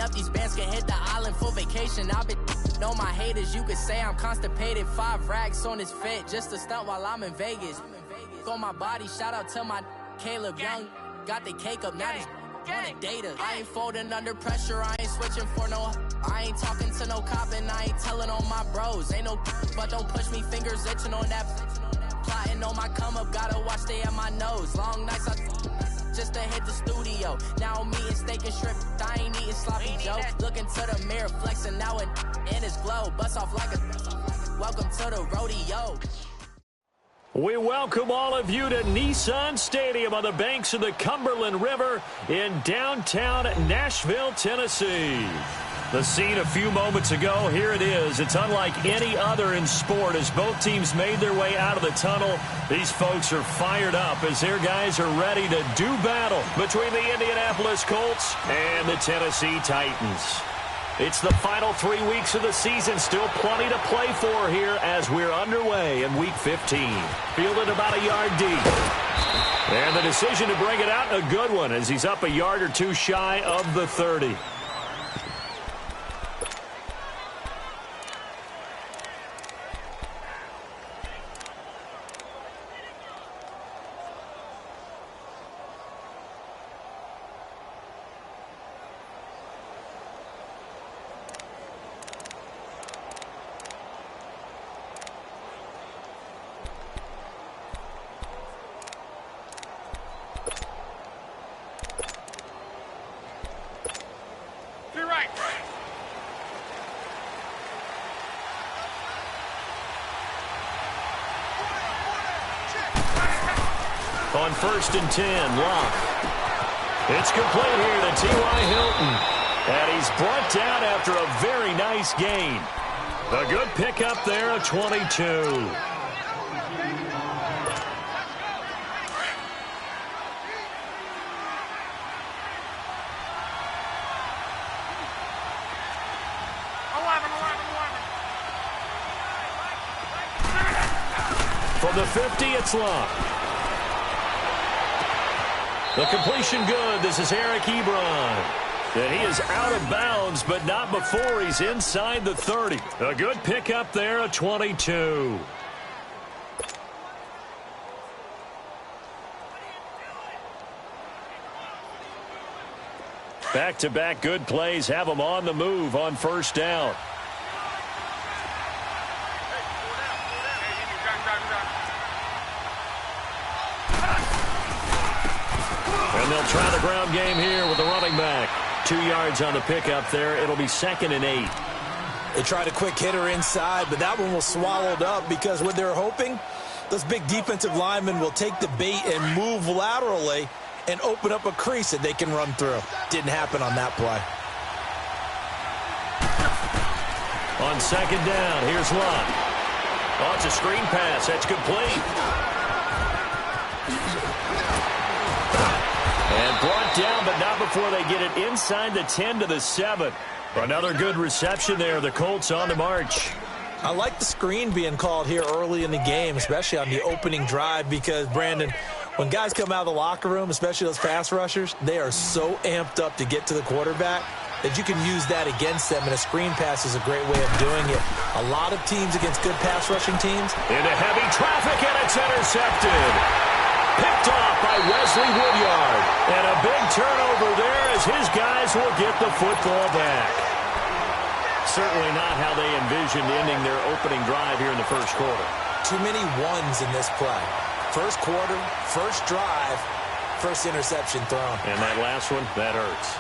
up, these bands can hit the island for vacation. I've been on my haters, you could say I'm constipated. 5 racks on his fit, just to stunt while I'm in Vegas. On my body, shout out to my Caleb Young. Got the cake up, now these wanna data. I ain't folding under pressure, I ain't switching for no. I ain't talking to no cop and I ain't telling on my bros. Ain't no but don't push me, fingers itching on that. Plotting on my come up, gotta watch stay at my nose. Long nights just to hit the studio. Now I'm eating steak and shrimp, I ain't eating sloppy Joe. Looking to the mirror, flexing now and in his glow. Bust off like a welcome to the rodeo. We welcome all of you to Nissan Stadium on the banks of the Cumberland River in downtown Nashville, Tennessee. The scene a few moments ago, here it is. It's unlike any other in sport as both teams made their way out of the tunnel. These folks are fired up as their guys are ready to do battle between the Indianapolis Colts and the Tennessee Titans. It's the final 3 weeks of the season. Still plenty to play for here as we're underway in Week 15. Fielded about a yard deep. And the decision to bring it out, a good one, as he's up a yard or two shy of the 30. On 1st and 10, Locke. It's complete here to T.Y. Hilton. And he's brought down after a very nice gain. A good pickup there, a 22. From the 50, it's Locke. The completion good. This is Eric Ebron. And he is out of bounds, but not before he's inside the 30. A good pickup there, a 22. Back-to-back good plays have him on the move on 1st down. And they'll try the ground game here with the running back. 2 yards on the pickup there. It'll be 2nd and 8. They tried a quick hitter inside, but that one was swallowed up because what they're hoping, those big defensive linemen will take the bait and move laterally and open up a crease that they can run through. Didn't happen on that play. On 2nd down, here's Locke. Oh, it's a screen pass. That's complete. And brought down, but not before they get it inside the 10 to the 7. Another good reception there. The Colts on the march. I like the screen being called here early in the game, especially on the opening drive, because, Brandon, when guys come out of the locker room, especially those pass rushers, they are so amped up to get to the quarterback that you can use that against them, and a screen pass is a great way of doing it. A lot of teams against good pass rushing teams. Into heavy traffic, and it's intercepted. Picked off by Wesley Woodyard. And a big turnover there as his guys will get the football back. Certainly not how they envisioned ending their opening drive here in the first quarter. Too many ones in this play. First quarter, first drive, first interception thrown. And that last one, that hurts.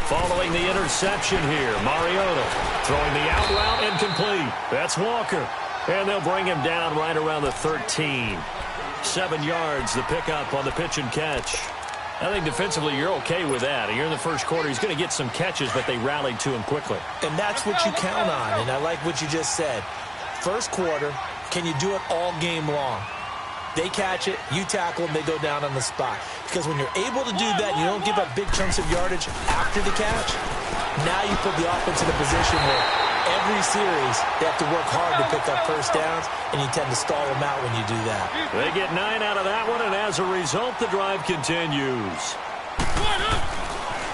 Following the interception here, Mariota throwing the out route incomplete. That's Walker. And they'll bring him down right around the 13. 7 yards, the pickup on the pitch and catch. I think defensively you're okay with that. You're in the first quarter. He's going to get some catches, but they rallied to him quickly. And that's what you count on, and I like what you just said. First quarter, can you do it all game long? They catch it, you tackle them, they go down on the spot. Because when you're able to do that, you don't give up big chunks of yardage after the catch. Now you put the offense in a position where every series, they have to work hard to pick up first downs, and you tend to stall them out when you do that. They get 9 out of that one, and as a result, the drive continues.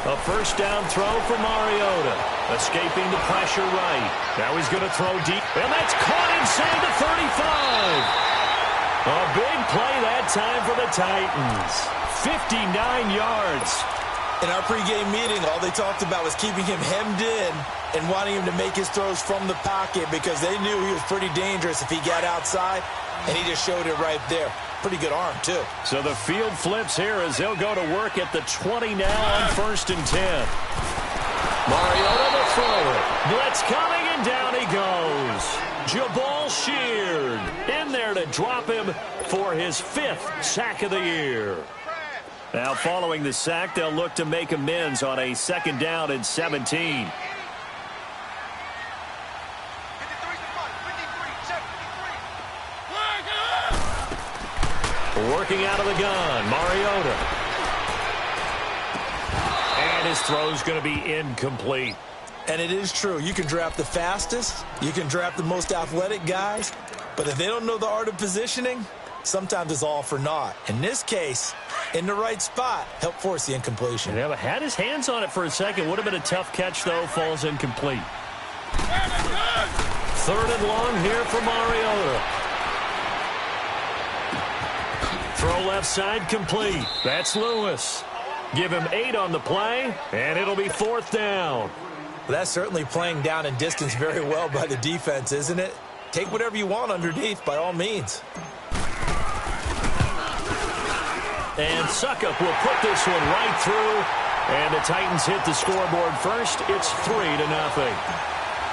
A first down throw for Mariota. Escaping the pressure right. Now he's going to throw deep. And that's caught inside the 35. A big play that time for the Titans. 59 yards. In our pregame meeting, all they talked about was keeping him hemmed in and wanting him to make his throws from the pocket because they knew he was pretty dangerous if he got outside, and he just showed it right there. Pretty good arm, too. So the field flips here as they'll go to work at the 20 now on 1st and 10. Mariota to throw it. Blitz coming, and down he goes. Jabal Sheard in there to drop him for his 5th sack of the year. Now following the sack, they'll look to make amends on a 2nd down and 17. Working out of the gun, Mariota. And his throw's going to be incomplete. And it is true. You can draft the fastest. You can draft the most athletic guys. But if they don't know the art of positioning, sometimes it's all for naught. In this case, in the right spot, helped force the incompletion. Yeah, but had his hands on it for a second. Would have been a tough catch, though. Falls incomplete. 3rd and long here for Mariota. Throw left side complete. That's Lewis. Give him 8 on the play, and it'll be 4th down. Well, that's certainly playing down and distance very well by the defense, isn't it? Take whatever you want underneath, by all means. And Suckup will put this one right through, and the Titans hit the scoreboard first. It's 3-0.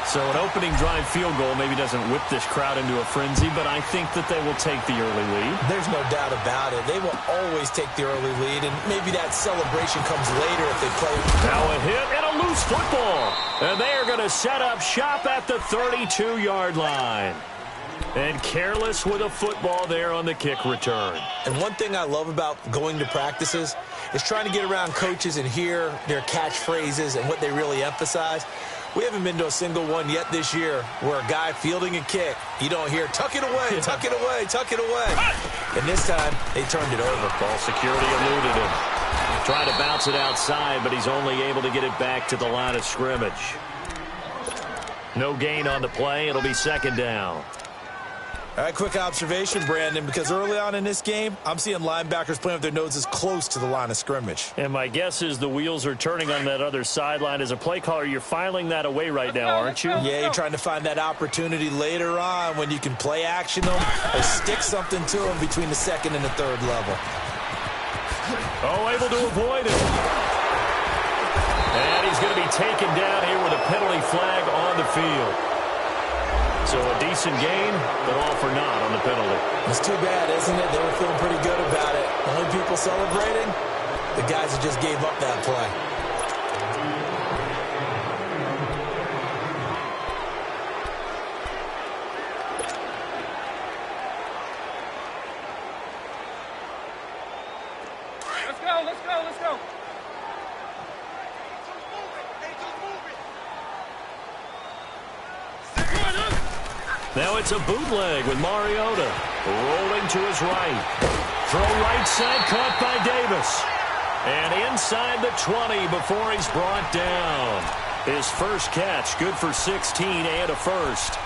So an opening drive field goal maybe doesn't whip this crowd into a frenzy, but I think that they will take the early lead. There's no doubt about it. They will always take the early lead, and maybe that celebration comes later if they play. Now a hit and a loose football. And they are going to set up shop at the 32-yard line. And careless with a football there on the kick return. And one thing I love about going to practices is trying to get around coaches and hear their catchphrases and what they really emphasize. We haven't been to a single one yet this year where a guy fielding a kick, you don't hear, tuck it away, tuck it away, tuck it away. And this time, they turned it over. Ball security eluded him. Trying to bounce it outside, but he's only able to get it back to the line of scrimmage. No gain on the play. It'll be 2nd down. All right, quick observation, Brandon, because early on in this game, I'm seeing linebackers playing with their noses close to the line of scrimmage. And my guess is the wheels are turning on that other sideline. As a play caller, you're filing that away right now, aren't you? Yeah, you're trying to find that opportunity later on when you can play action them or stick something to them between the 2nd and the 3rd level. Oh, able to avoid it. And he's going to be taken down here with a penalty flag on the field. So a decent gain, but all for naught on the penalty. It's too bad, isn't it? They were feeling pretty good about it. The only people celebrating, the guys that just gave up that play. Let's go, let's go, let's go. Now it's a bootleg with Mariota. Rolling to his right. Throw right side caught by Davis. And inside the 20 before he's brought down. His first catch, good for 16 and a first.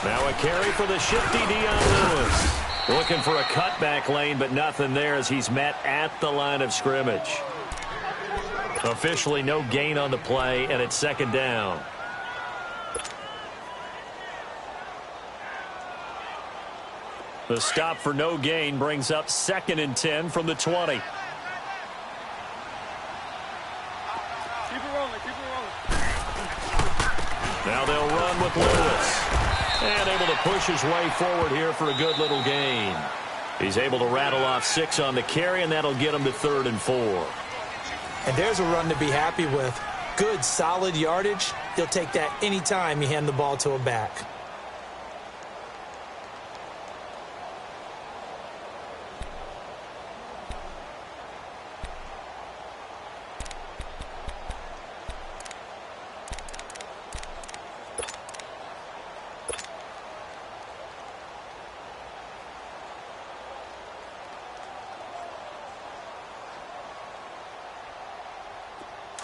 Now a carry for the shifty Deion Lewis. Looking for a cutback lane, but nothing there as he's met at the line of scrimmage. Officially no gain on the play, and it's 2nd down. The stop for no gain brings up 2nd and 10 from the 20. Keep it rolling, keep it rolling. Now they'll run with Lewis. And able to push his way forward here for a good little gain. He's able to rattle off 6 on the carry, and that'll get him to 3rd and 4. And there's a run to be happy with. Good, solid yardage. He'll take that anytime you hand the ball to a back.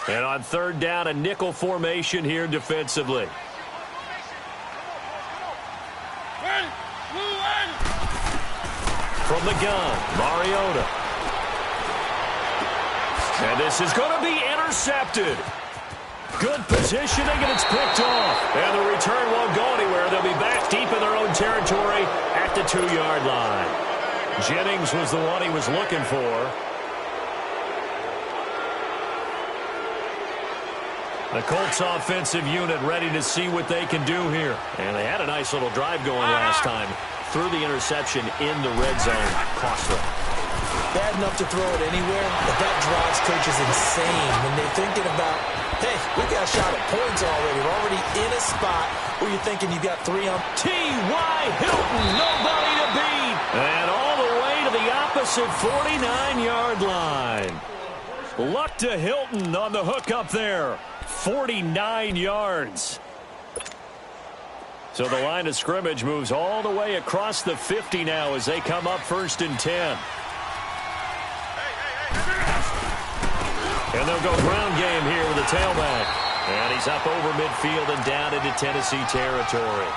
And on third down, a nickel formation here defensively. From the gun, Mariota. And this is going to be intercepted. Good positioning, and it's picked off. And the return won't go anywhere. They'll be back deep in their own territory at the 2-yard line. Jennings was the one he was looking for. The Colts offensive unit ready to see what they can do here. And they had a nice little drive going last time. Threw the interception in the red zone. Costly. Bad enough to throw it anywhere, but that drives coaches insane when they're thinking about, hey, we got a shot at points already. We're already in a spot where you're thinking you got 3 on. T.Y. Hilton, nobody to beat. And all the way to the opposite 49-yard line. Luck to Hilton on the hook up there. 49 yards. So the line of scrimmage moves all the way across the 50 now as they come up 1st and 10. And they'll go ground game here with the tailback. And he's up over midfield and down into Tennessee territory.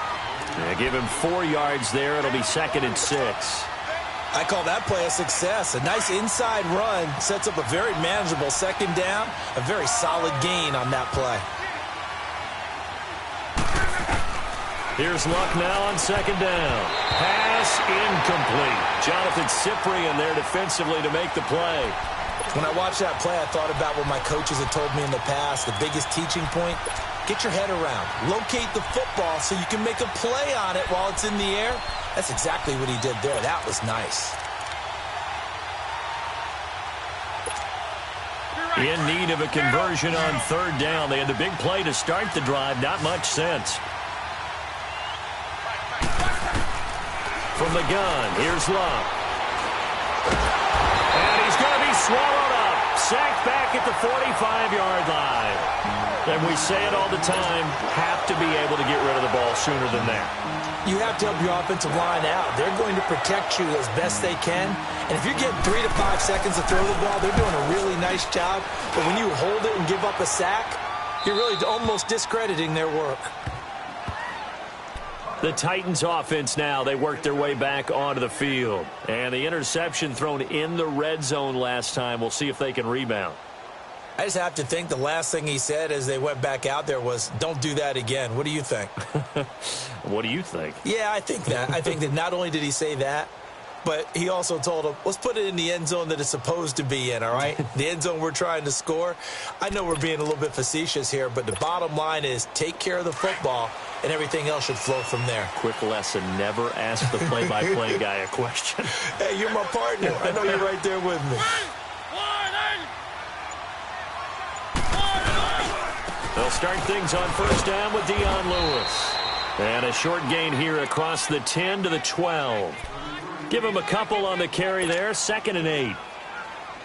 They give him 4 yards there. It'll be 2nd and 6. I call that play a success. A nice inside run sets up a very manageable 2nd down. A very solid gain on that play. Here's Luck now on 2nd down. Pass incomplete. Jonathan Cyprien there defensively to make the play. When I watched that play, I thought about what my coaches had told me in the past. The biggest teaching point, get your head around. Locate the football so you can make a play on it while it's in the air. That's exactly what he did there. That was nice. In need of a conversion on 3rd down. They had the big play to start the drive. Not much sense. From the gun, here's Luck. And he's going to be swallowed up. Sacked back at the 45-yard line. And we say it all the time, have to be able to get rid of the ball sooner than that. You have to help your offensive line out. They're going to protect you as best they can. And if you're getting 3 to 5 seconds to throw the ball, they're doing a really nice job. But when you hold it and give up a sack, you're really almost discrediting their work. The Titans offense now, they work their way back onto the field. And the interception thrown in the red zone last time. We'll see if they can rebound. I just have to think the last thing he said as they went back out there was, don't do that again. What do you think? What do you think? Yeah, I think that. I think that not only did he say that, but he also told him, let's put it in the end zone that it's supposed to be in, all right? The end zone we're trying to score. I know we're being a little bit facetious here, but the bottom line is take care of the football, and everything else should flow from there. Quick lesson, never ask the play-by-play guy a question. Hey, you're my partner. I know you're right there with me. They'll start things on 1st down with Dion Lewis. And a short gain here across the 10 to the 12. Give him a couple on the carry there, 2nd and 8.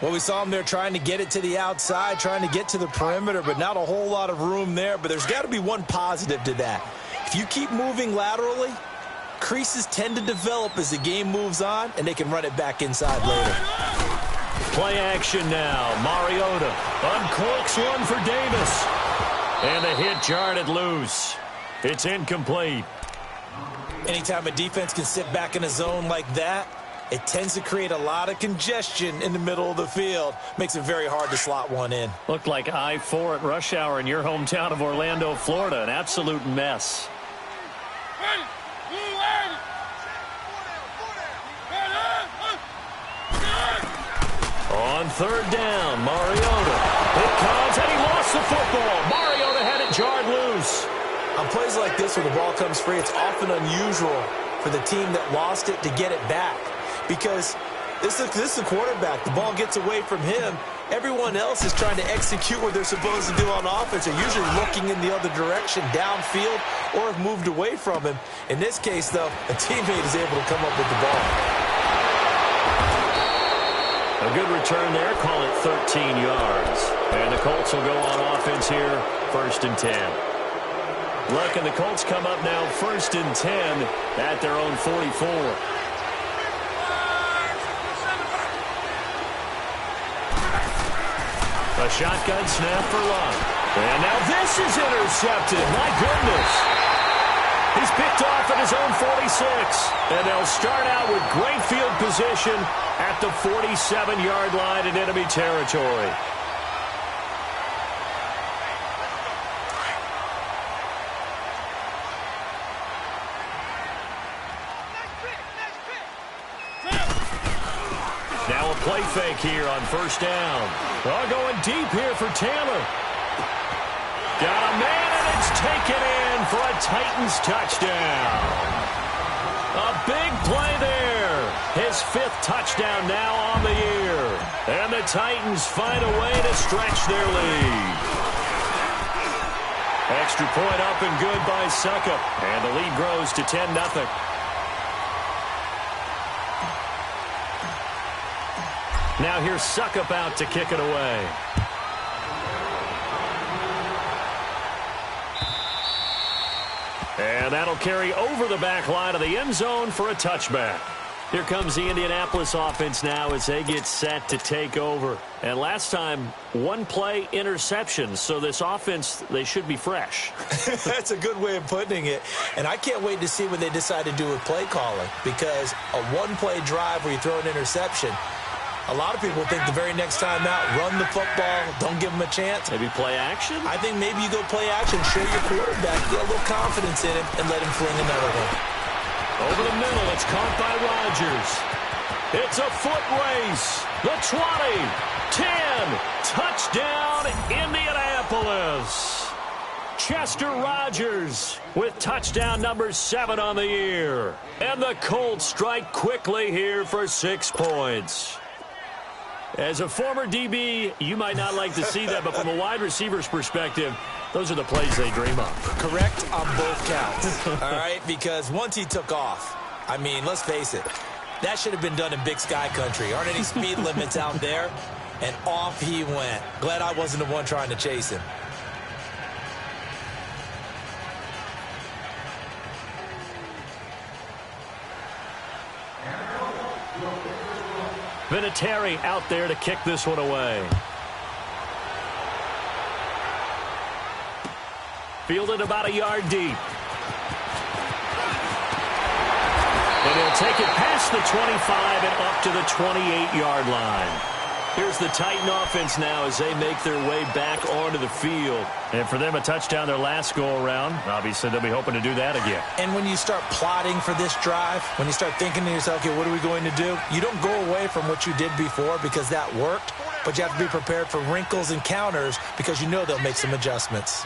Well, we saw him there trying to get it to the outside, trying to get to the perimeter, but not a whole lot of room there. But there's got to be one positive to that. If you keep moving laterally, creases tend to develop as the game moves on, and they can run it back inside later. Play action now. Mariota uncorks one for Davis. And the hit jarred loose. It's incomplete. Anytime a defense can sit back in a zone like that, it tends to create a lot of congestion in the middle of the field. Makes it very hard to slot one in. Looked like I-4 at rush hour in your hometown of Orlando, Florida. An absolute mess. On 3rd down, Mariota. It comes, and he lost the football. Mariota had it jarred loose. On plays like this where the ball comes free, it's often unusual for the team that lost it to get it back. Because this is the quarterback. The ball gets away from him. everyone else is trying to execute what they're supposed to do on offense. They're usually looking in the other direction, downfield, or have moved away from him. In this case, though, a teammate is able to come up with the ball. A good return there. Call it 13 yards. And the Colts will go on offense here, 1st and 10. Look, and the Colts come up now 1st and 10 at their own 44. A shotgun snap for Love. And now this is intercepted. My goodness. He's picked off at his own 46. And they'll start out with great field position at the 47-yard line in enemy territory. Now a play fake here on 1st down. They're going deep here for Taylor. Got a man, and it's taken in for a Titans touchdown. A big play there. His 5th touchdown now on the year. And the Titans find a way to stretch their lead. Extra point up and good by Suckup. And the lead grows to 10-0. Now here's Suckup out to kick it away. And that'll carry over the back line of the end zone for a touchback. Here comes the Indianapolis offense now as they get set to take over. And last time, 1 play interception. So this offense, they should be fresh. That's a good way of putting it. And I can't wait to see what they decide to do with play calling. Because a 1-play drive where you throw an interception, a lot of people think the very next time out, run the football, don't give them a chance. Maybe play action? I think maybe you go play action, show your quarterback, get a little confidence in him, and let him fling another one. Over the middle, it's caught by Rodgers. It's a foot race. The 20, 10, touchdown, Indianapolis. Chester Rogers with touchdown number 7 on the year. And the Colts strike quickly here for 6 points. As a former DB, you might not like to see that, but from a wide receiver's perspective, those are the plays they dream of. Correct on both counts, all right? Because once he took off, I mean, let's face it, that should have been done in Big Sky Country. Aren't any speed limits out there? And off he went. Glad I wasn't the one trying to chase him. Vinatieri out there to kick this one away. Fielded about a yard deep. And he'll take it past the 25 and up to the 28-yard line. Here's the Titan offense now as they make their way back onto the field. And for them, a touchdown their last go-around. Obviously, they'll be hoping to do that again. And when you start plotting for this drive, when you start thinking to yourself, okay, what are we going to do? You don't go away from what you did before because that worked, but you have to be prepared for wrinkles and counters because you know they'll make some adjustments.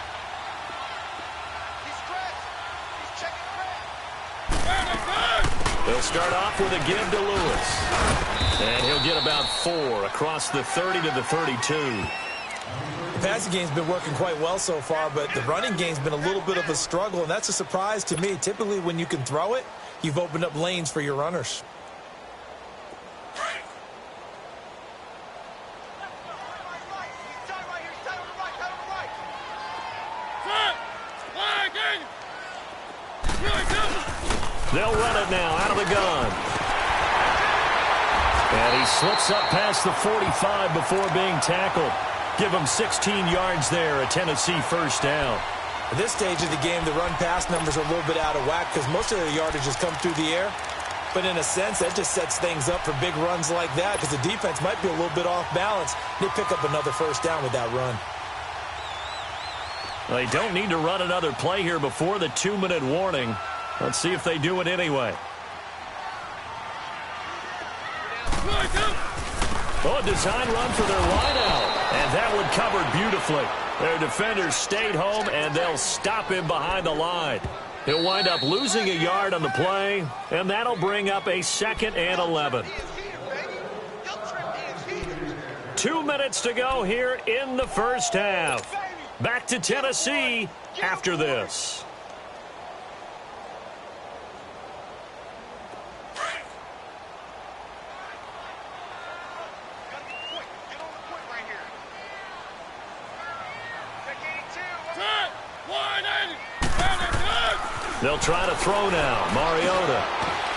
They'll start off with a give to Lewis. And he'll get about 4 across the 30 to the 32. The passing game's been working quite well so far, but the running game's been a little bit of a struggle, and that's a surprise to me. Typically, when you can throw it, you've opened up lanes for your runners. They'll run it now out of the gun. And he slips up past the 45 before being tackled. Give him 16 yards there, a Tennessee first down. At this stage of the game, the run-pass numbers are a little bit out of whack because most of their yardage has come through the air. But in a sense, that just sets things up for big runs like that because the defense might be a little bit off balance. They pick up another first down with that run. They don't need to run another play here before the 2-minute warning. Let's see if they do it anyway. Oh, a design run for their wideout. And that one covered beautifully. Their defenders stayed home, and they'll stop him behind the line. He'll wind up losing a yard on the play, and that'll bring up a 2nd and 11. 2 minutes to go here in the first half. Back to Tennessee after this. They'll try to throw now. Mariota.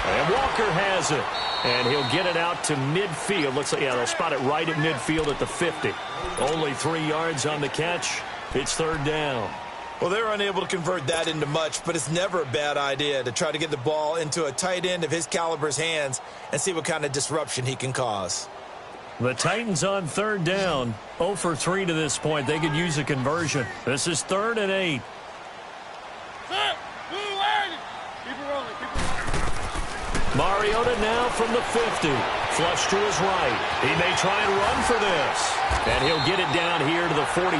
And Walker has it. And he'll get it out to midfield. Looks like, yeah, they'll spot it right at midfield at the 50. Only 3 yards on the catch. It's third down. Well, they were unable to convert that into much, but it's never a bad idea to try to get the ball into a tight end of his caliber's hands and see what kind of disruption he can cause. The Titans on third down. 0 for 3 to this point. They could use a conversion. This is 3rd and 8. Mariota now from the 50. Flush to his right. He may try and run for this. And he'll get it down here to the 43.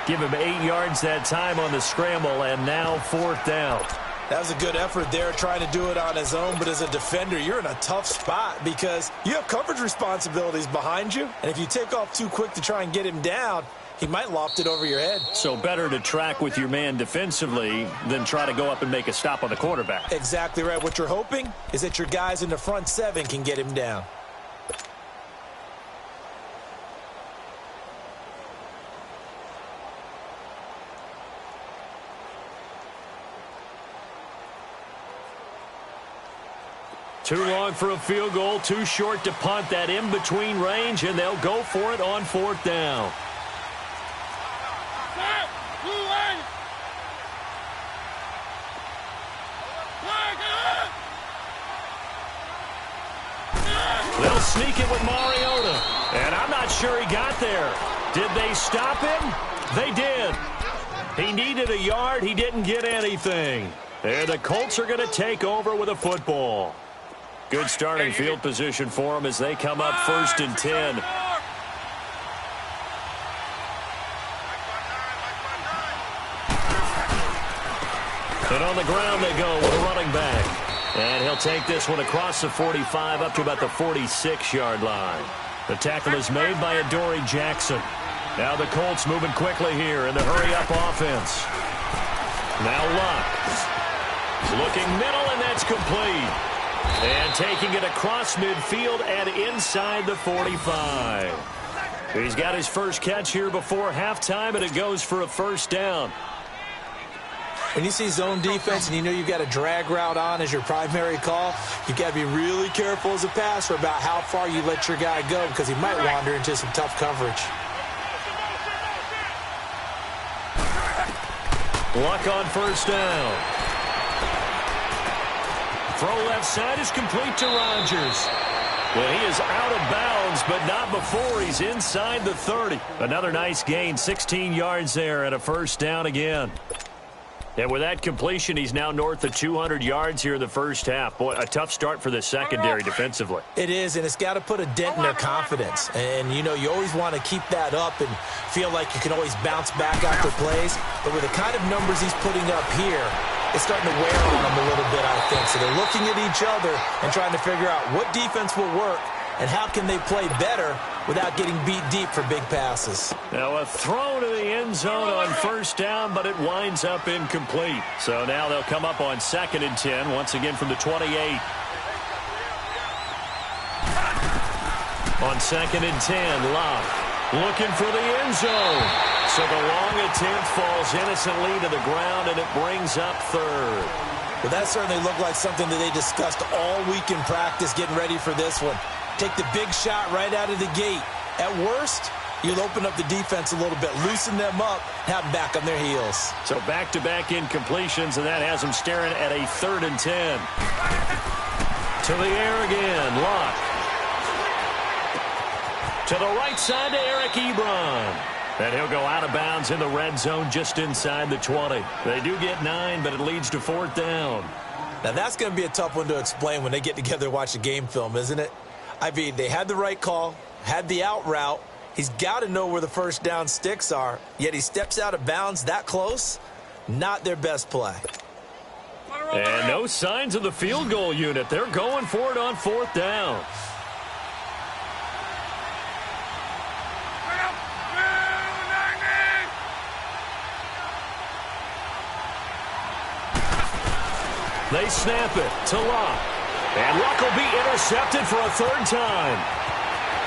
Give him 8 yards that time on the scramble, and now 4th down. That was a good effort there, trying to do it on his own. But as a defender, you're in a tough spot because you have coverage responsibilities behind you. And if you take off too quick to try and get him down, he might loft it over your head. So better to track with your man defensively than try to go up and make a stop on the quarterback. Exactly right. What you're hoping is that your guys in the front 7 can get him down. Too long for a field goal, too short to punt. That in-between range, and they'll go for it on 4th down. They'll sneak it with Mariota, and I'm not sure he got there. Did they stop him? They did. He needed a yard. He didn't get anything. And the Colts are going to take over with a football. Good starting field position for them as they come up 1st and 10. And on the ground they go with a running back. And he'll take this one across the 45 up to about the 46-yard line. The tackle is made by Adoree Jackson. Now the Colts moving quickly here in the hurry-up offense. Now Luck. Looking middle, and that's complete. And taking it across midfield and inside the 45. He's got his first catch here before halftime, and it goes for a 1st down. When you see zone defense and you know you've got a drag route on as your primary call, you've got to be really careful as a passer about how far you let your guy go because he might wander into some tough coverage. Luck on 1st down. Throw left side is complete to Rodgers. Well, he is out of bounds, but not before he's inside the 30. Another nice gain, 16 yards there, and a 1st down again. And with that completion, he's now north of 200 yards here in the first half. Boy, a tough start for the secondary defensively. It is, and it's got to put a dent in their confidence. And, you know, you always want to keep that up and feel like you can always bounce back after plays. But with the kind of numbers he's putting up here, it's starting to wear on them a little bit, I think. So they're looking at each other and trying to figure out what defense will work and how can they play better without getting beat deep for big passes. Now a throw to the end zone on 1st down, but it winds up incomplete. So now they'll come up on 2nd and 10, once again from the 28. On 2nd and 10, Locke looking for the end zone. So the long attempt falls innocently to the ground, and it brings up 3rd. Well, that certainly looked like something that they discussed all week in practice getting ready for this one. Take the big shot right out of the gate. At worst, you'll open up the defense a little bit, loosen them up, have them back on their heels. So back-to-back incompletions, and that has them staring at a 3rd and 10. To the air again, Locke. To the right side to Eric Ebron. And he'll go out of bounds in the red zone just inside the 20. They do get 9, but it leads to 4th down. Now, that's going to be a tough one to explain when they get together and watch the game film, isn't it? I mean, they had the right call, had the out route. He's got to know where the 1st down sticks are, yet he steps out of bounds that close. Not their best play. And no signs of the field goal unit. They're going for it on 4th down. They snap it to Luck. And Luck will be intercepted for a third time.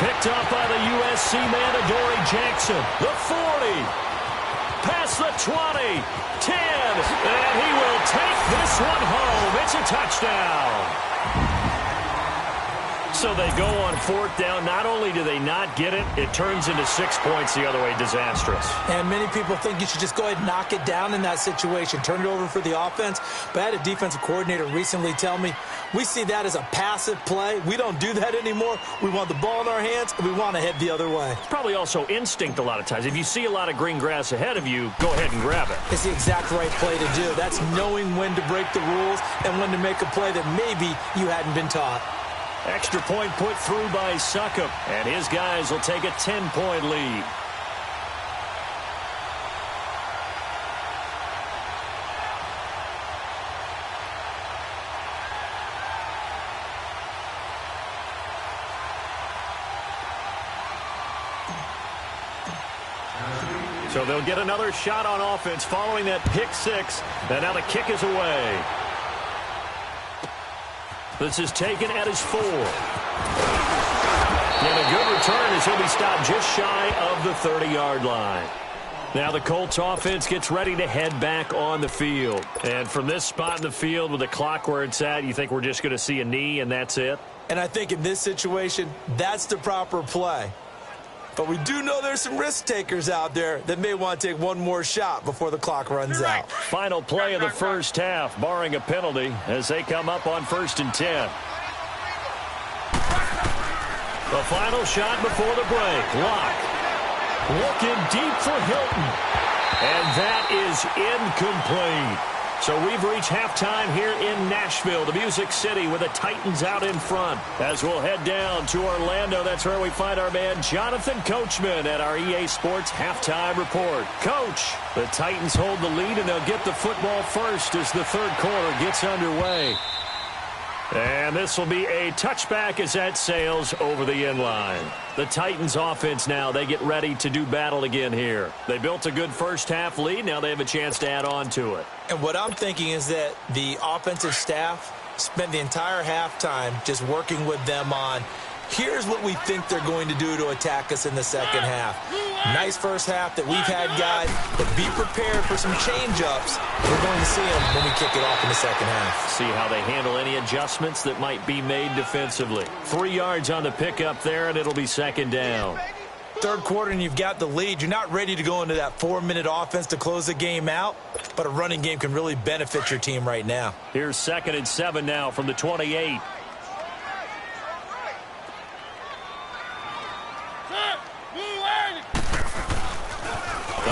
Picked up by the USC man, Adoree Jackson. The 40. Past the 20. 10. And he will take this one home. It's a touchdown. So they go on fourth down. Not only do they not get it, it turns into 6 points the other way. Disastrous. And many people think you should just go ahead and knock it down in that situation. Turn it over for the offense. But I had a defensive coordinator recently tell me, we see that as a passive play. We don't do that anymore. We want the ball in our hands, and we want to head the other way. It's probably also instinct a lot of times. If you see a lot of green grass ahead of you, go ahead and grab it. It's the exact right play to do. That's knowing when to break the rules and when to make a play that maybe you hadn't been taught. Extra point put through by Succop, and his guys will take a 10-point lead. So they'll get another shot on offense following that pick six, and now the kick is away. This is taken at his 4. And a good return as he'll be stopped just shy of the 30-yard line. Now the Colts offense gets ready to head back on the field. And from this spot in the field with the clock where it's at, you think we're just going to see a knee and that's it? And I think in this situation, that's the proper play. But we do know there's some risk takers out there that may want to take one more shot before the clock runs out. Final play of the first half, barring a penalty, as they come up on 1st and 10. The final shot before the break. Lock. Looking deep for Hilton. And that is incomplete. So we've reached halftime here in Nashville, the Music City, with the Titans out in front. As we'll head down to Orlando, that's where we find our man Jonathan Coachman at our EA Sports Halftime Report. Coach, the Titans hold the lead, and they'll get the football first as the third quarter gets underway. And this will be a touchback as that sails over the end line. The Titans offense now, they get ready to do battle again here. They built a good first half lead. Now they have a chance to add on to it. And what I'm thinking is that the offensive staff spent the entire halftime just working with them on, here's what we think they're going to do to attack us in the second half. Nice first half that we've had, guys, but be prepared for some change-ups. We're going to see them when we kick it off in the second half. See how they handle any adjustments that might be made defensively. 3 yards on the pickup there, and it'll be second down. Third quarter, and you've got the lead. You're not ready to go into that 4-minute offense to close the game out, but a running game can really benefit your team right now. Here's 2nd and 7 now from the 28.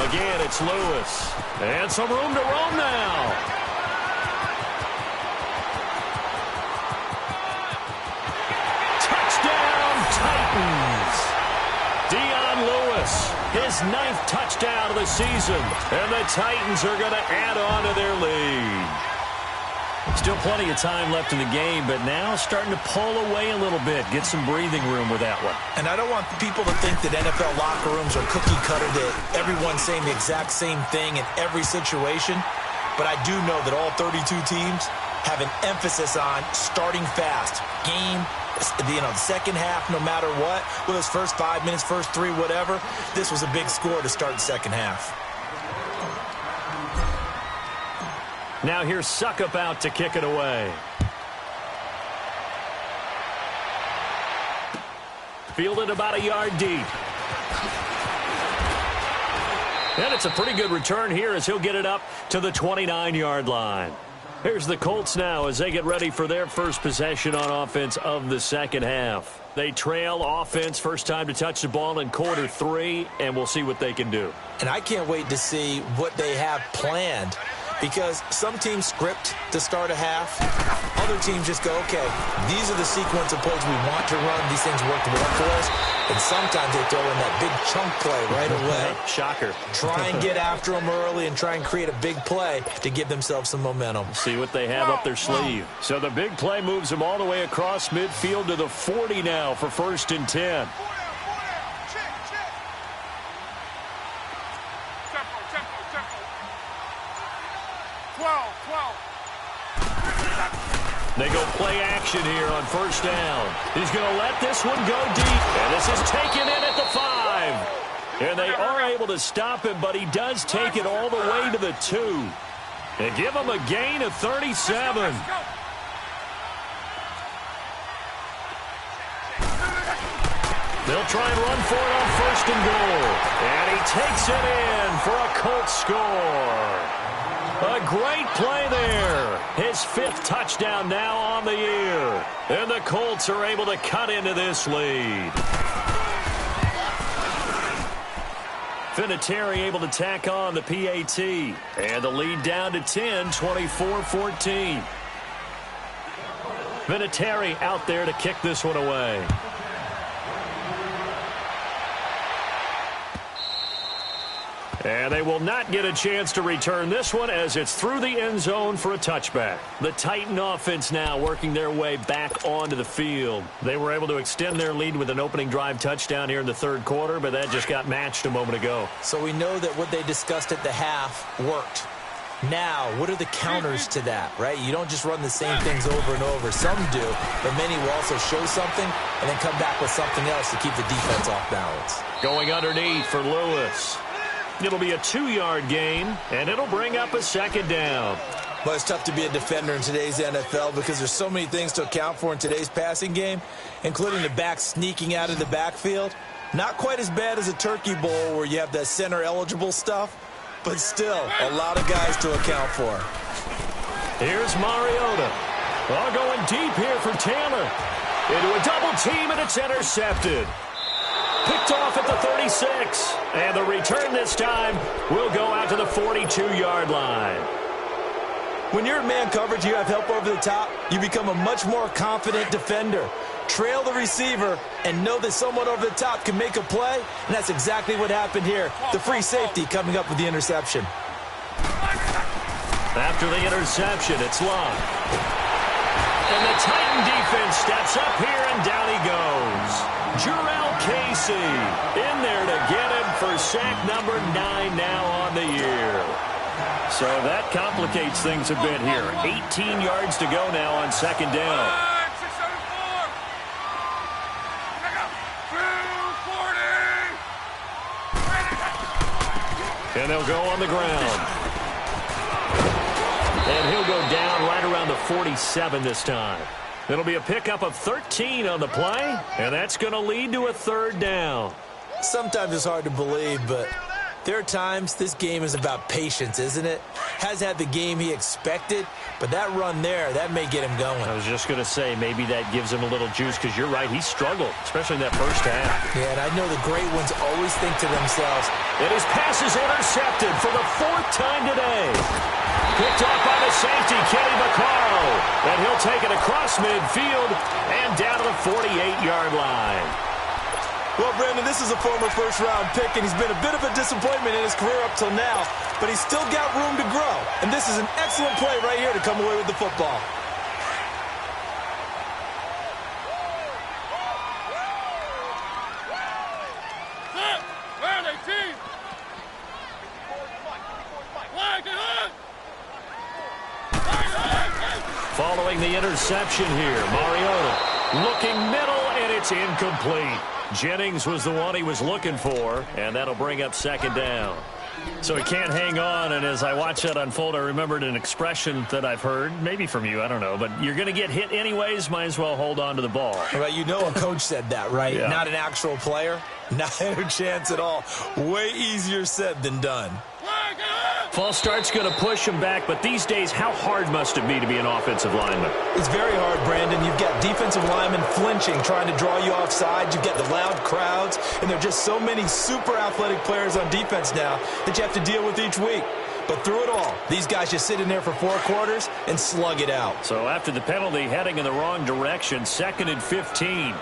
Again, it's Lewis. And some room to roam now. Touchdown, Titans. Dion Lewis, his 9th touchdown of the season. And the Titans are going to add on to their lead. Still plenty of time left in the game, but now starting to pull away a little bit. Get some breathing room with that one. And I don't want people to think that NFL locker rooms are cookie cutter, that everyone's saying the exact same thing in every situation. But I do know that all 32 teams have an emphasis on starting fast. Game, the second half, no matter what, with those first 5 minutes, first 3, whatever, this was a big score to start the second half. Now here's Succop out to kick it away. Fielded about a yard deep. And it's a pretty good return here as he'll get it up to the 29-yard line. Here's the Colts now as they get ready for their first possession on offense of the second half. They trail offense, first time to touch the ball in quarter 3, and we'll see what they can do. And I can't wait to see what they have planned, because some teams script to start a half. Other teams just go, okay, these are the sequence of plays we want to run. These things work well for us. And sometimes they throw in that big chunk play right away. Shocker. Try and get after them early and try and create a big play to give themselves some momentum. See what they have up their sleeve. So the big play moves them all the way across midfield to the 40 now for 1st and 10. They go play action here on first down. He's going to let this one go deep. And this is taken in at the 5. And they are able to stop him, but he does take it all the way to the 2. And give him a gain of 37. They'll try and run for it on first and goal. And he takes it in for a Colts score. A great play there. His 5th touchdown now on the year. And the Colts are able to cut into this lead. Vinatieri able to tack on the PAT. And the lead down to 10, 24-14. Vinatieri out there to kick this one away. And they will not get a chance to return this one as it's through the end zone for a touchback. The Titan offense now working their way back onto the field. They were able to extend their lead with an opening drive touchdown here in the 3rd quarter, but that just got matched a moment ago. So we know that what they discussed at the half worked. Now, what are the counters to that, right? You don't just run the same things over and over. Some do, but many will also show something and then come back with something else to keep the defense off balance. Going underneath for Lewis. It'll be a 2-yard gain, and it'll bring up a 2nd down. Well, it's tough to be a defender in today's NFL because there's so many things to account for in today's passing game, including the back sneaking out of the backfield. Not quite as bad as a turkey bowl where you have that center-eligible stuff, but still a lot of guys to account for. Here's Mariota. All going deep here for Taylor. Into a double team, and it's intercepted. Picked off at the 36. And the return this time will go out to the 42-yard line. When you're in man coverage, you have help over the top, you become a much more confident defender. Trail the receiver and know that someone over the top can make a play, and that's exactly what happened here. The free safety coming up with the interception. After the interception, it's Love. And the Titan defense steps up here, and down he goes. Jurrell Casey in there to get him for sack number 9 now on the year. So that complicates things a bit here. 18 yards to go now on 2nd down. And they'll go on the ground. And he'll go down right around the 47 this time. It'll be a pickup of 13 on the play, and that's going to lead to a 3rd down. Sometimes it's hard to believe, but there are times this game is about patience, isn't it? Has had the game he expected, but that run there, that may get him going. I was just going to say, maybe that gives him a little juice, because you're right, he struggled, especially in that first half. Yeah, and I know the great ones always think to themselves, and his pass is intercepted for the 4th time today. Picked off by the safety, Kenny Vaccaro. And he'll take it across midfield and down to the 48-yard line. Well, Brandon, this is a former first-round pick, and he's been a bit of a disappointment in his career up till now, but he's still got room to grow. And this is an excellent play right here to come away with the football. Following the interception here, Mariota looking middle, and it's incomplete. Jennings was the one he was looking for, and that'll bring up 2nd down. So he can't hang on, and as I watch that unfold, I remembered an expression that I've heard, maybe from you, I don't know, but you're going to get hit anyways, might as well hold on to the ball. Well, you know a coach said that, right? Yeah. Not an actual player. Not a chance at all. Way easier said than done. False start's going to push him back, but these days, how hard must it be to be an offensive lineman? It's very hard, Brandon. You've got defensive linemen flinching, trying to draw you offside. You've got the loud crowds, and there are just so many super athletic players on defense now that you have to deal with each week. But through it all, these guys just sit in there for 4 quarters and slug it out. So after the penalty, heading in the wrong direction, 2nd and 15.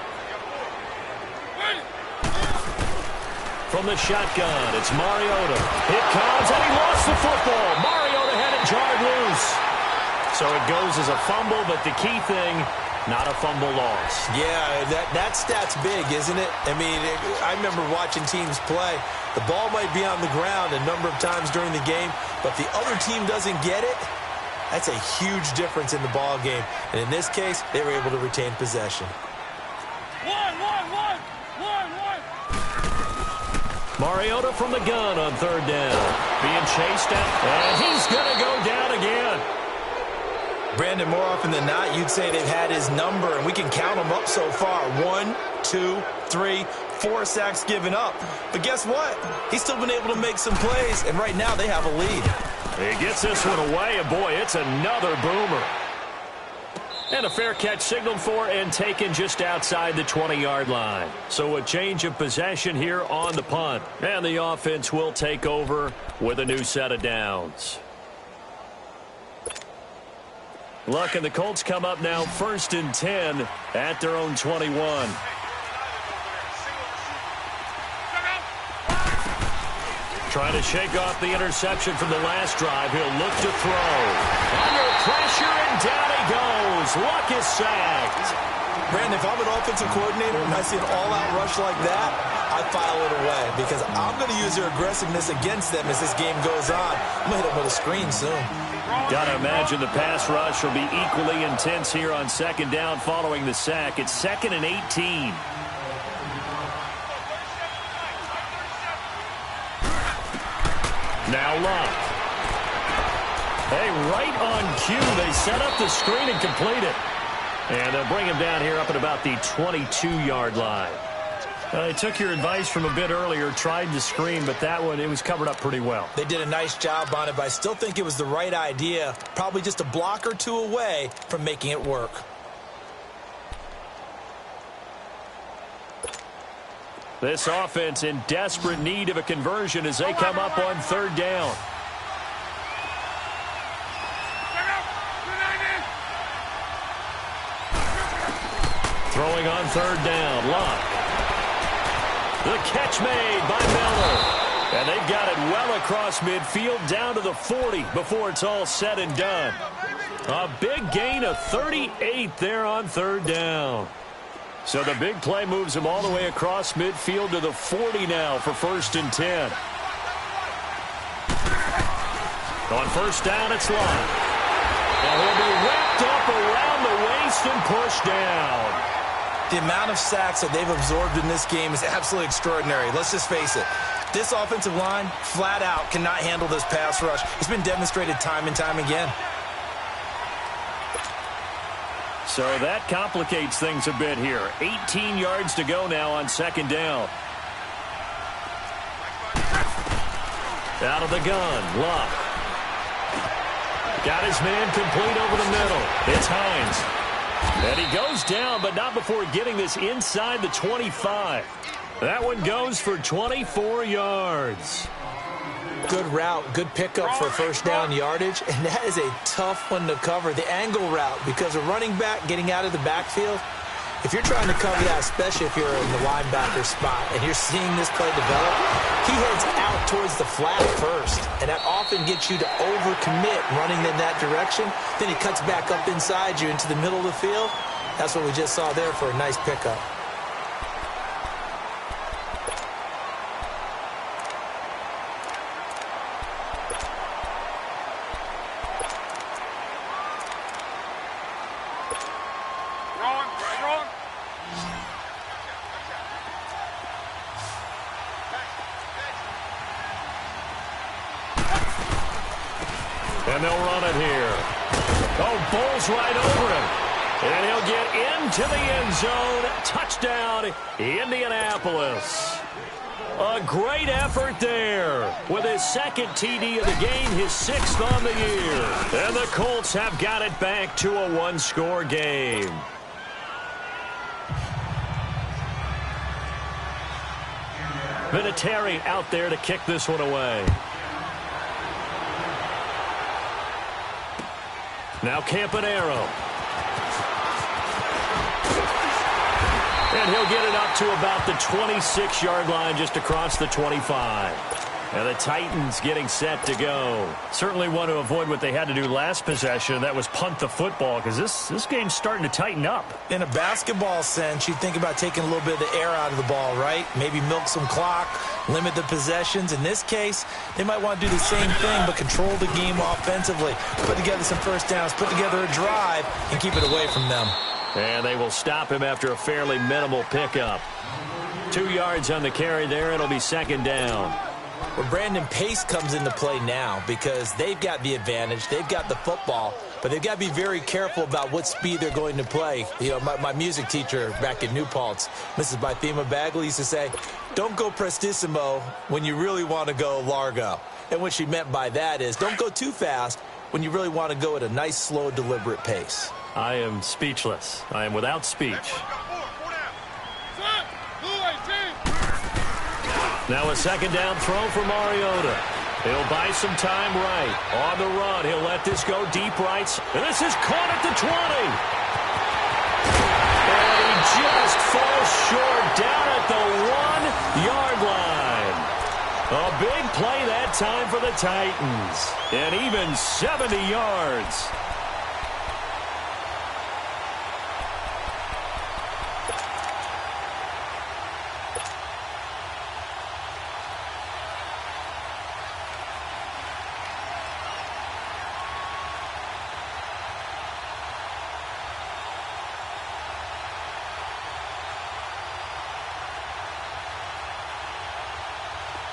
From the shotgun, it's Mariota. It comes, and he lost the football. Mariota had it jarred loose. So it goes as a fumble, but the key thing, not a fumble loss. Yeah, that stat's big, isn't it? I mean, I remember watching teams play. The ball might be on the ground a number of times during the game, but the other team doesn't get it. That's a huge difference in the ball game. And in this case, they were able to retain possession. One. Mariota from the gun on third down. Being chased out, and he's going to go down again. Brandon, more often than not, you'd say they've had his number, and we can count them up so far. 1, 2, 3, 4 sacks given up. But guess what? He's still been able to make some plays, and right now they have a lead. He gets this one away, and boy, it's another boomer. And a fair catch signaled for and taken just outside the 20-yard line. So a change of possession here on the punt. And the offense will take over with a new set of downs. Luck and the Colts come up now 1st and 10 at their own 21. Trying to shake off the interception from the last drive. He'll look to throw. Under pressure, and down he goes. Luck is sacked. Brandon, if I'm an offensive coordinator and I see an all-out rush like that, I file it away because I'm going to use their aggressiveness against them as this game goes on. I'm going to hit them with a screen soon. Got to imagine the pass rush will be equally intense here on 2nd down following the sack. It's 2nd and 18. Now Luck. Hey, right on cue, they set up the screen and complete it. And they'll bring him down here up at about the 22-yard line. They took your advice from a bit earlier, tried the screen, but that one, it was covered up pretty well. They did a nice job on it, but I still think it was the right idea. Probably just a block or two away from making it work. This offense in desperate need of a conversion as they come up on 3rd down. Throwing on 3rd down, Luck. The catch made by Miller. And they've got it well across midfield down to the 40 before it's all said and done. A big gain of 38 there on 3rd down. So the big play moves them all the way across midfield to the 40 now for 1st and 10. On 1st down, it's Luck. And he'll be wrapped up around the waist and pushed down. The amount of sacks that they've absorbed in this game is absolutely extraordinary. Let's just face it. This offensive line, flat out, cannot handle this pass rush. It's been demonstrated time and time again. So that complicates things a bit here. 18 yards to go now on 2nd down. Out of the gun, Luck. Got his man complete over the middle. It's Hines. And he goes down, but not before getting this inside the 25. That one goes for 24 yards. Good route, good pickup for 1st down yardage, and that is a tough one to cover, the angle route, because a running back getting out of the backfield, if you're trying to cover that, especially if you're in the linebacker spot and you're seeing this play develop, he heads out towards the flat first, and that often gets you to overcommit running in that direction. Then he cuts back up inside you into the middle of the field. That's what we just saw there for a nice pickup. And they'll run it here. Oh, bowls right over him. And he'll get into the end zone. Touchdown, Indianapolis. A great effort there with his 2nd TD of the game, his 6th on the year. And the Colts have got it back to a 1-score game. Vinatieri out there to kick this one away. Now Campanaro. And he'll get it up to about the 26-yard line just across the 25. And the Titans getting set to go. Certainly want to avoid what they had to do last possession. That was punt the football, because this game's starting to tighten up. In a basketball sense, you think about taking a little bit of the air out of the ball, right? Maybe milk some clock, limit the possessions. In this case, they might want to do the same thing, but control the game offensively. Put together some first downs, put together a drive, and keep it away from them. And they will stop him after a fairly minimal pickup. 2 yards on the carry there. It'll be second down. Well, Brandon, pace comes into play now because they've got the advantage. They've got the football, but they've got to be very careful about what speed they're going to play. You know, my music teacher back in New Paltz, Mrs. Bythema Bagley, used to say, don't go prestissimo when you really want to go largo. And what she meant by that is don't go too fast when you really want to go at a nice, slow, deliberate pace. I am speechless. I am without speech. Now a second down throw for Mariota. He'll buy some time right. On the run, he'll let this go deep right. And this is caught at the 20. And he just falls short down at the 1-yard line. A big play that time for the Titans. And even 70 yards.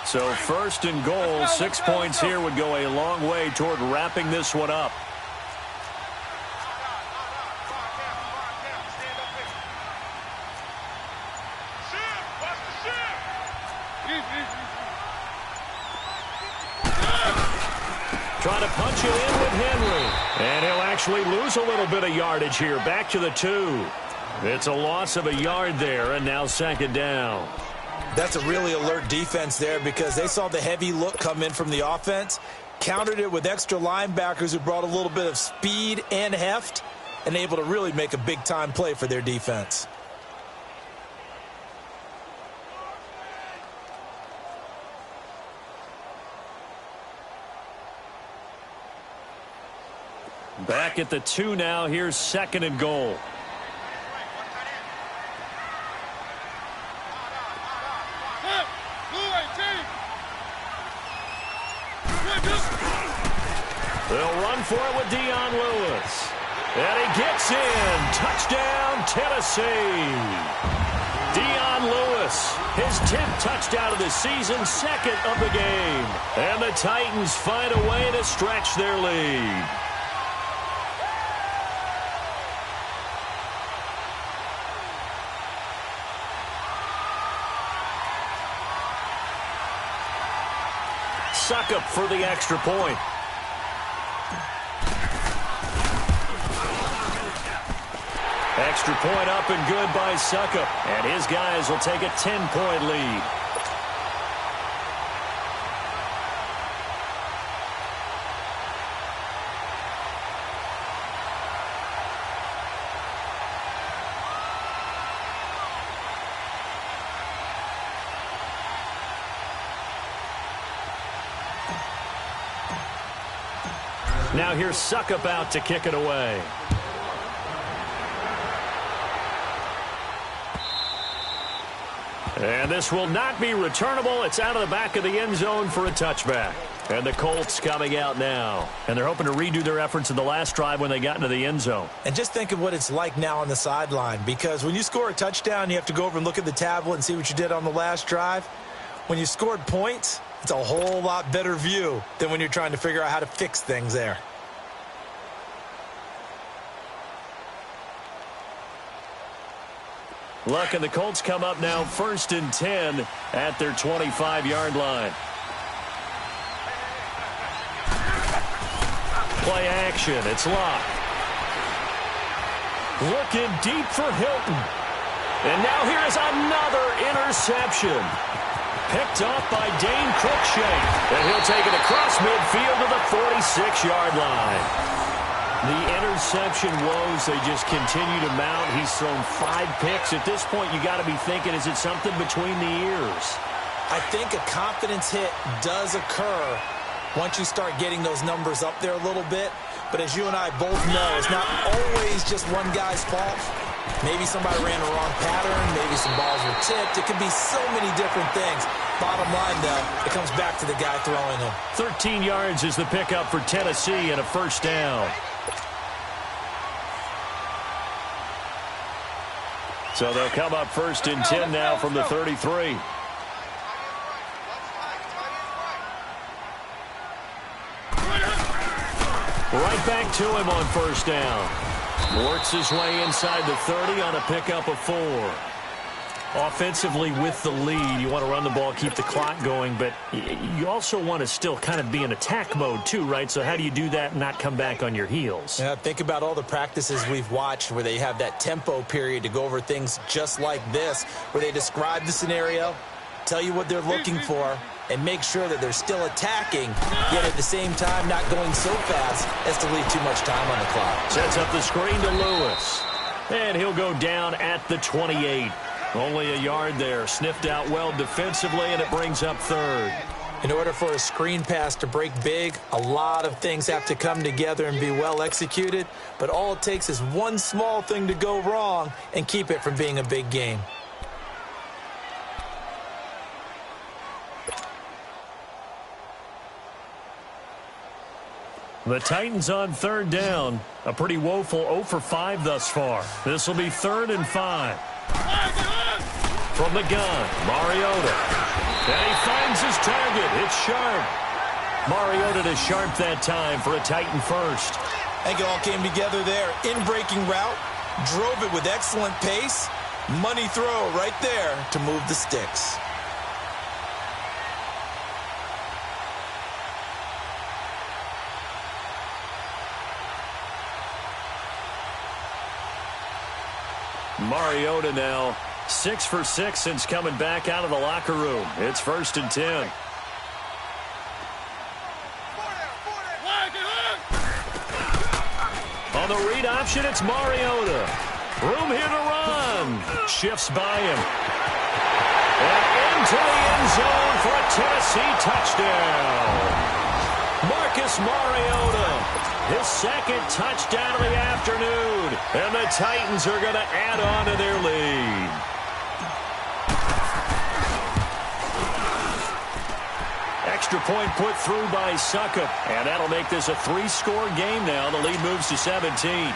So first and goal, 6 points here would go a long way toward wrapping this one up. Trying to punch it in with Henry. And he'll actually lose a little bit of yardage here. Back to the 2. It's a loss of a yard there, and now second down. That's a really alert defense there because they saw the heavy look come in from the offense, countered it with extra linebackers who brought a little bit of speed and heft, and able to really make a big-time play for their defense. Back at the 2 now. Here's second and goal. They'll run for it with Dion Lewis. And he gets in. Touchdown, Tennessee. Dion Lewis, his 10th touchdown of the season, second of the game. And the Titans find a way to stretch their lead. Suckup for the extra point. Extra point up and good by Suckup. And his guys will take a 10-point lead. Now here's Suckup out to kick it away. And this will not be returnable. It's out of the back of the end zone for a touchback. And the Colts coming out now. And they're hoping to redo their efforts in the last drive when they got into the end zone. And just think of what it's like now on the sideline. Because when you score a touchdown, you have to go over and look at the tablet and see what you did on the last drive. When you scored points, it's a whole lot better view than when you're trying to figure out how to fix things there. Look, and the Colts come up now first and 10 at their 25-yard line. Play action. It's locked. Looking deep for Hilton. And now here is another interception. Picked off by Dane Cruikshank. And he'll take it across midfield to the 46-yard line. The interception woes, they just continue to mount. He's thrown 5 picks. At this point, you got to be thinking, is it something between the ears? I think a confidence hit does occur once you start getting those numbers up there a little bit. But as you and I both know, it's not always just one guy's fault. Maybe somebody ran the wrong pattern. Maybe some balls were tipped. It could be so many different things. Bottom line, though, it comes back to the guy throwing them. 13 yards is the pickup for Tennessee and a first down. So they'll come up first and 10 now from the 33. Right back to him on first down. Works his way inside the 30 on a pickup of 4. Offensively with the lead, you want to run the ball, keep the clock going, but you also want to still kind of be in attack mode too, right? So how do you do that and not come back on your heels? Yeah, think about all the practices we've watched where they have that tempo period to go over things just like this, where they describe the scenario, tell you what they're looking for, and make sure that they're still attacking, yet at the same time not going so fast as to leave too much time on the clock. Sets up the screen to Lewis. And he'll go down at the 28. Only a yard there. Sniffed out well defensively, and it brings up third. In order for a screen pass to break big, a lot of things have to come together and be well executed. But all it takes is one small thing to go wrong and keep it from being a big game. The Titans on third down. A pretty woeful 0 for 5 thus far. This will be 3rd and 5. From the gun, Mariota. And he finds his target. It's Sharp. Mariota to Sharp that time for a Titan first. I think it all came together there. In-breaking route, drove it with excellent pace. Money throw right there to move the sticks. Mariota now 6 for 6 since coming back out of the locker room. It's 1st and 10. On the read option, it's Mariota. Room here to run. Shifts by him. And into the end zone for a Tennessee touchdown. Marcus Mariota. His 2nd touchdown of the afternoon. And the Titans are going to add on to their lead. Extra point put through by Succop. And that'll make this a 3-score game now. The lead moves to 17.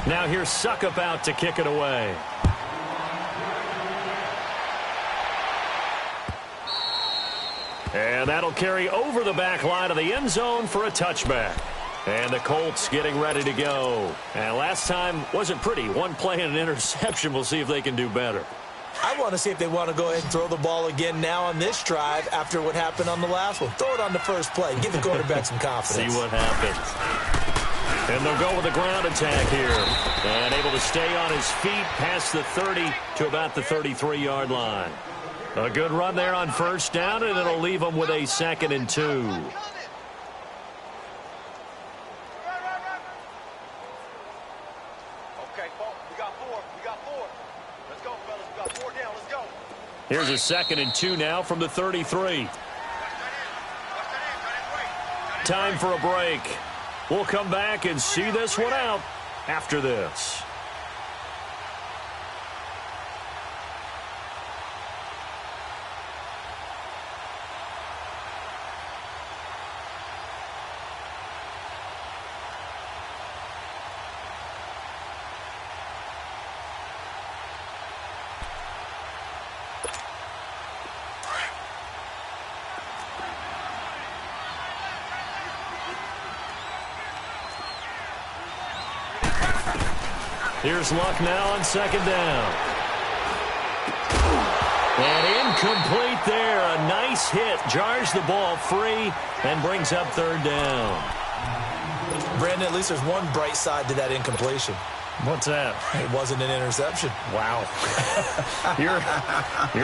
Now here's Succop out to kick it away. And that'll carry over the back line of the end zone for a touchback. And the Colts getting ready to go. And last time wasn't pretty. One play and an interception. We'll see if they can do better. I want to see if they want to go ahead and throw the ball again now on this drive after what happened on the last one. Throw it on the first play. Give the quarterback some confidence. See what happens. And they'll go with a ground attack here. And able to stay on his feet past the 30 to about the 33-yard line. A good run there on first down, and it'll leave them with a 2nd and 2. Okay, we got 4. We got 4. Let's go, fellas. We got 4 down. Let's go. Here's a 2nd and 2 now from the 33. Time for a break. We'll come back and see this one out after this. Here's Luck now on 2nd down. And incomplete there. A nice hit. Jars the ball free and brings up 3rd down. Brandon, at least there's one bright side to that incompletion. What's that? It wasn't an interception. Wow. You're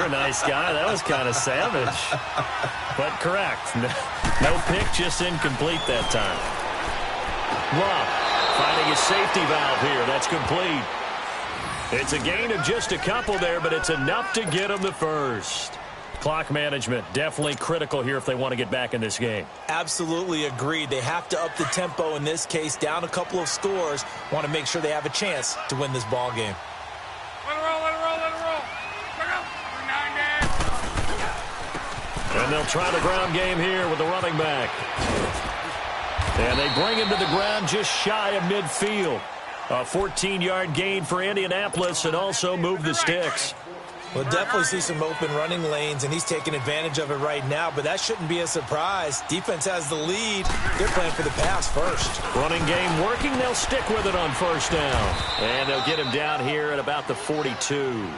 a nice guy. That was kind of savage. But correct. No pick, just incomplete that time. Luck finding a safety valve here. That's complete. It's a gain of just a couple there, but it's enough to get them the first. Clock management, definitely critical here if they want to get back in this game. Absolutely agreed. They have to up the tempo in this case, down a couple of scores. Want to make sure they have a chance to win this ball game. Let it roll, let it roll, let it roll. Bring up. Bring 9 down. And they'll try the ground game here with the running back. And they bring him to the ground just shy of midfield. A 14-yard gain for Indianapolis and also move the sticks. We'll definitely see some open running lanes, and he's taking advantage of it right now, but that shouldn't be a surprise. Defense has the lead. They're playing for the pass first. Running game working. They'll stick with it on first down. And they'll get him down here at about the 42.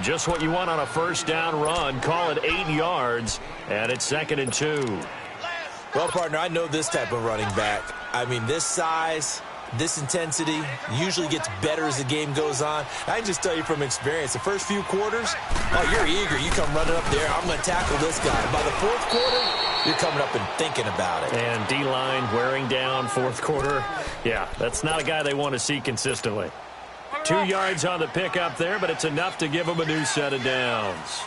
Just what you want on a first down run. Call it 8 yards, and it's 2nd and 2. Well, partner, I know this type of running back. I mean, this size, this intensity usually gets better as the game goes on. I can just tell you from experience, the first few quarters, oh, you're eager. You come running up there. I'm going to tackle this guy. By the fourth quarter, you're coming up and thinking about it. And D-line wearing down fourth quarter. Yeah, that's not a guy they want to see consistently. 2 yards on the pickup there, but it's enough to give them a new set of downs.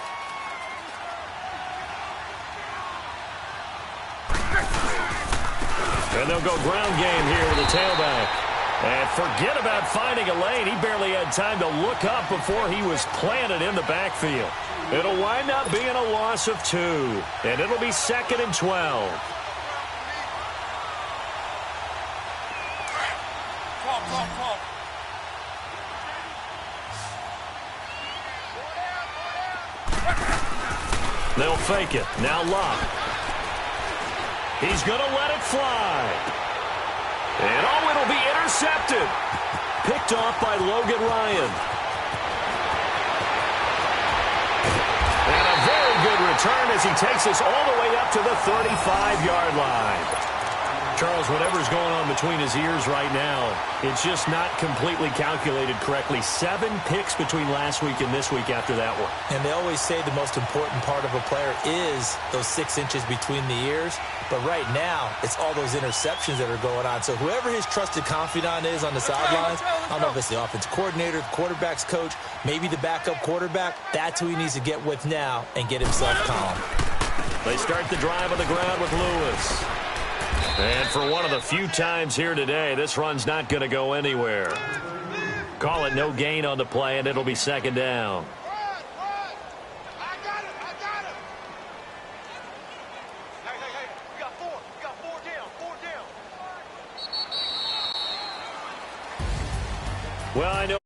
And they'll go ground game here with a tailback. And forget about finding a lane. He barely had time to look up before he was planted in the backfield. It'll wind up being a loss of 2. And it'll be 2nd and 12. They'll fake it. Now Locke. He's going to let it fly. And oh, it'll be intercepted. Picked off by Logan Ryan. And a very good return as he takes us all the way up to the 35-yard line. Charles, whatever's going on between his ears right now, it's just not completely calculated correctly. 7 picks between last week and this week after that one. And they always say the most important part of a player is those 6 inches between the ears. But right now, it's all those interceptions that are going on. So whoever his trusted confidant is on the sidelines, I don't know if it's the offensive coordinator, the quarterback's coach, maybe the backup quarterback, that's who he needs to get with now and get himself calm. They start the drive on the ground with Lewis. And for one of the few times here today, this run's not going to go anywhere. Call it no gain on the play, and it'll be 2nd down. I got him. Hey, we got 4. We got 4 down. 4 down. Well, I know.